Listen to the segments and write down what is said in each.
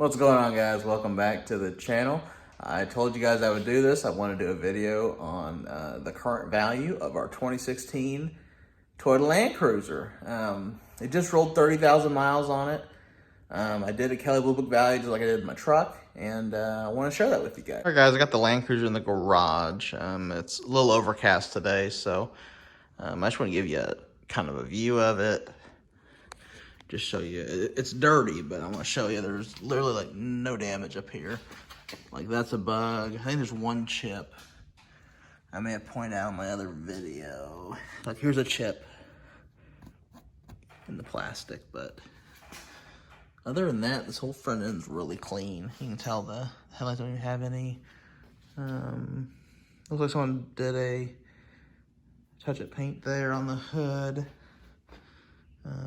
What's going on, guys? Welcome back to the channel. I told you guys I would do this. I want to do a video on the current value of our 2016 Toyota Land Cruiser. It just rolled 30,000 miles on it. I did a Kelley Blue Book value just like I did with my truck, and I want to share that with you guys. All right, guys, I got the Land Cruiser in the garage. It's a little overcast today, so I just want to give you kind of a view of it. Just show you, it's dirty, but I want to show you there's literally like no damage up here. Like that's a bug. I think there's one chip. I may have pointed out in my other video. Like here's a chip in the plastic, but other than that, this whole front end's really clean. You can tell the headlights don't even have any. Looks like someone did a touch of paint there on the hood.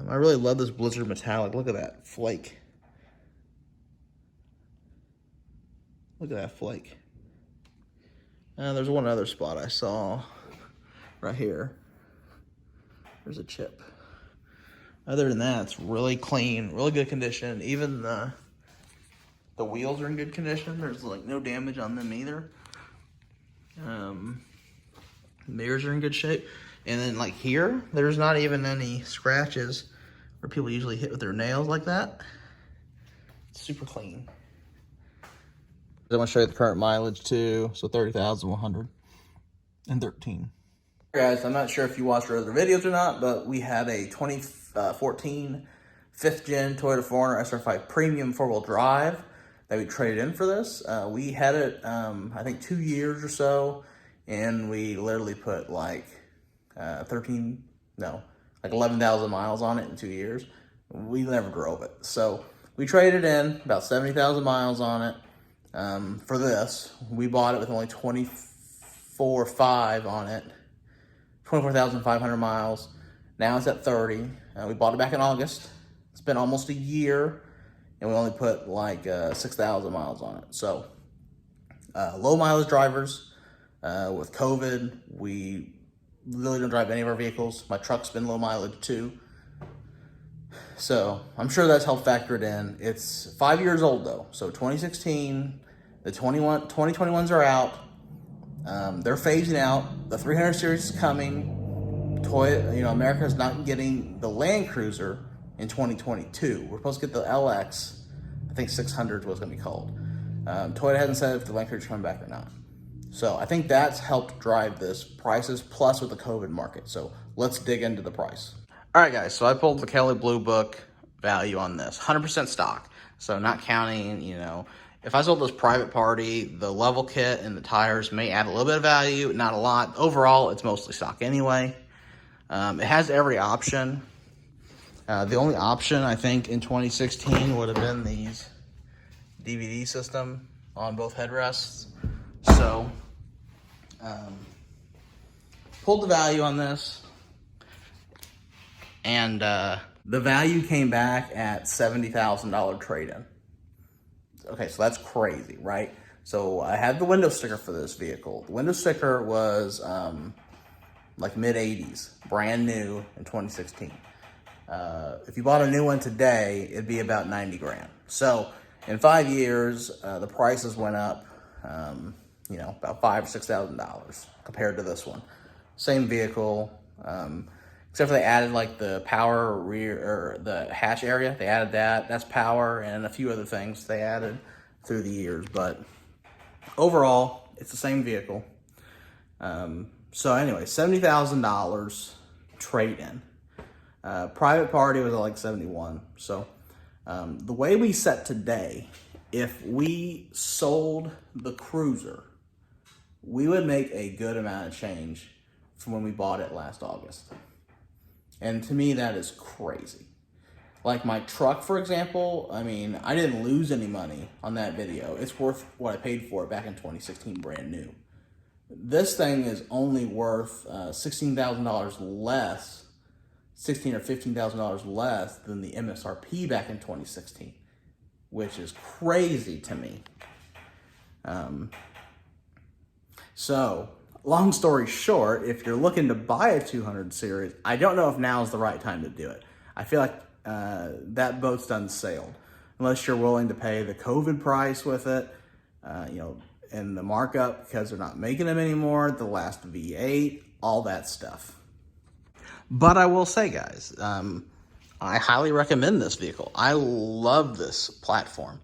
I really love this Blizzard metallic. Look at that flake. Look at that flake. There's one other spot I saw right here. There's a chip. Other than that, it's really clean, really good condition. Even the wheels are in good condition. There's like no damage on them either. Mirrors are in good shape. And then like here, there's not even any scratches where people usually hit with their nails like that. It's super clean. I want to show you the current mileage too. So 30,113. Guys, I'm not sure if you watched our other videos or not, but we had a 2014 5th gen Toyota 4Runner SR5 Premium 4-wheel drive that we traded in for this. We had it, I think 2 years or so, and we literally put like 11,000 miles on it in 2 years. We never drove it. So we traded in about 70,000 miles on it. For this, we bought it with only 24,500 on it, 24,500 miles. Now it's at 30. We bought it back in August. It's been almost a year, and we only put like 6,000 miles on it. So low mileage drivers. With COVID, we really don't drive any of our vehicles. My truck's been low mileage too. So I'm sure that's helped factor it in. It's 5 years old though. So 2016, the 2021s are out. They're phasing out. The 300 series is coming. America's not getting the Land Cruiser in 2022. We're supposed to get the LX. I think 600 is what it's gonna be called. Toyota hasn't said if the Land Cruiser is coming back or not. So I think that's helped drive this prices, plus with the COVID market. So let's dig into the price. All right, guys, so I pulled the Kelley Blue Book value on this, 100% stock. So not counting, if I sold this private party, the level kit and the tires may add a little bit of value, not a lot. Overall, it's mostly stock anyway. It has every option. The only option, I think, in 2016 would have been these DVD system on both headrests. So, pulled the value on this, and the value came back at $70,000 trade-in. Okay, so that's crazy, right? So I had the window sticker for this vehicle. The window sticker was like mid-80s, brand new in 2016. If you bought a new one today, it'd be about 90 grand. So in 5 years, the prices went up. About $5,000 or $6,000 compared to this one. Same vehicle, except for they added like the power rear or the hatch area. They added that. That's power and a few other things they added through the years. But overall, it's the same vehicle. So anyway, $70,000 trade-in. Private party was like 71. So the way we set today, if we sold the Cruiser, we would make a good amount of change from when we bought it last August. And to me, that is crazy. Like my truck, for example, I didn't lose any money on that video. It's worth what I paid for it back in 2016, brand new. This thing is only worth $16,000 less, $16,000 or $15,000 less than the MSRP back in 2016, which is crazy to me. So, long story short, if you're looking to buy a 200 series, I don't know if now is the right time to do it. I feel like that boat's done sailed. unless you're willing to pay the COVID price with it, you know, and the markup because they're not making them anymore, the last V8, all that stuff. But I will say, guys, I highly recommend this vehicle. I love this platform.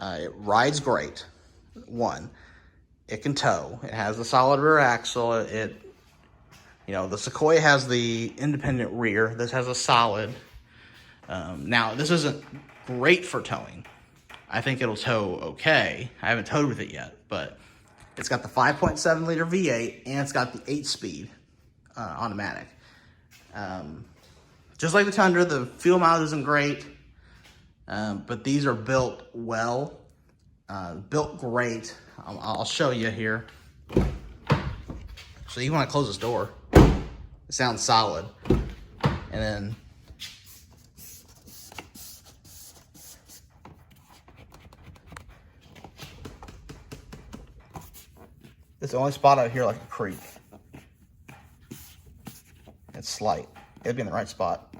It rides great. One, it can tow. It has a solid rear axle. You know, the Sequoia has the independent rear. This has a solid. Now, this isn't great for towing. I think it'll tow okay. I haven't towed with it yet, but it's got the 5.7 liter V8 and it's got the 8-speed automatic. Just like the Tundra, the fuel mileage isn't great, but these are built well, built great. I'll show you here. So you want to close this door. It sounds solid. And then it's the only spot out here like a creak. It's slight. It'd be in the right spot.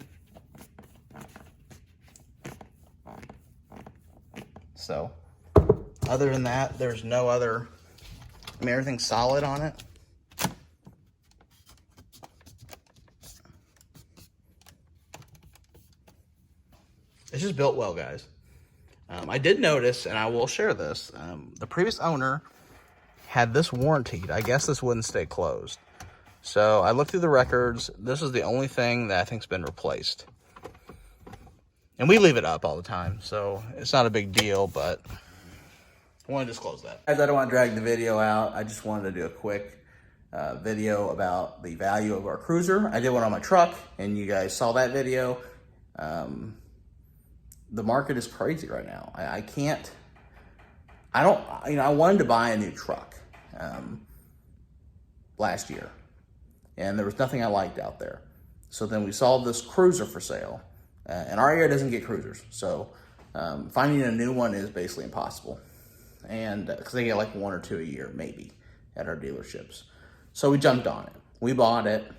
So, other than that, there's no other, I mean, everything's solid on it. It's just built well, guys. I did notice, and I will share this, the previous owner had this warranted. I guess this wouldn't stay closed. So I looked through the records. This is the only thing that I think's been replaced. And we leave it up all the time, so it's not a big deal, but I want to disclose that. Guys, I don't want to drag the video out. I just wanted to do a quick video about the value of our cruiser. I did one on my truck, and you guys saw that video. The market is crazy right now. I wanted to buy a new truck last year, and there was nothing I liked out there. So then we saw this cruiser for sale, and our area doesn't get cruisers. So finding a new one is basically impossible. And because they get like 1 or 2 a year, maybe, at our dealerships. So we jumped on it. We bought it,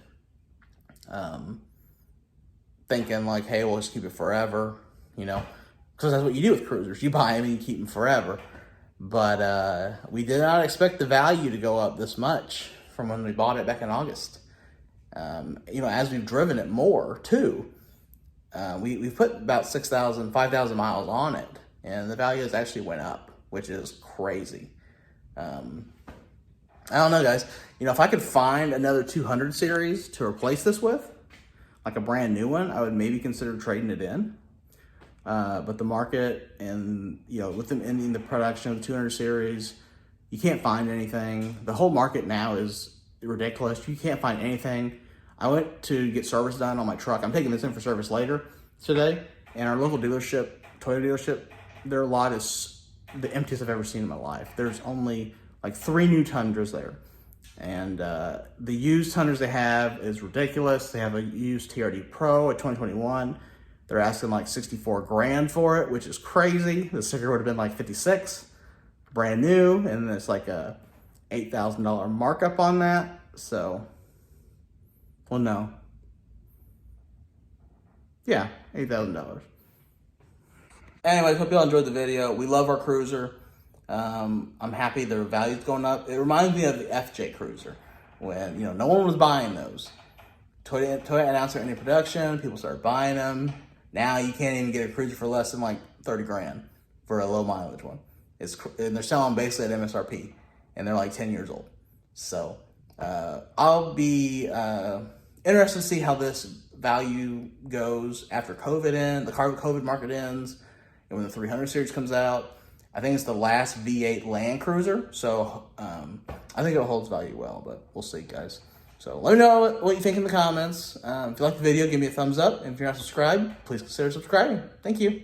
thinking like, hey, we'll just keep it forever, you know, because that's what you do with cruisers. You buy them and you keep them forever. But we did not expect the value to go up this much from when we bought it back in August. You know, as we've driven it more too, we've put about 5,000 miles on it, and the value has actually went up, which is crazy. I don't know, guys. You know, if I could find another 200 series to replace this with, like a brand new one, I would maybe consider trading it in. But the market and, you know, with them ending the production of the 200 series, you can't find anything. The whole market now is ridiculous. You can't find anything. I went to get service done on my truck. I'm taking this in for service later today. And our local dealership, Toyota dealership, their lot is the emptiest I've ever seen in my life. There's only like 3 new Tundras there. And the used Tundras they have is ridiculous. They have a used TRD Pro, a 2021. They're asking like 64 grand for it, which is crazy. The sticker would have been like 56, brand new, and there's like a $8,000 markup on that. So, well, no. Yeah, $8,000. Anyways, hope y'all enjoyed the video. We love our cruiser. I'm happy their value's going up. It reminds me of the FJ Cruiser when, you know, no one was buying those. Toyota announced they're in production. People started buying them. Now you can't even get a cruiser for less than like 30 grand for a low mileage one. And they're selling basically at MSRP, and they're like 10 years old. So I'll be interested to see how this value goes after COVID ends, the COVID market ends, and when the 300 series comes out. I think it's the last V8 Land Cruiser, so I think it holds value well, but we'll see, guys. So let me know what you think in the comments. If you like the video, give me a thumbs up. And if you're not subscribed, please consider subscribing. Thank you.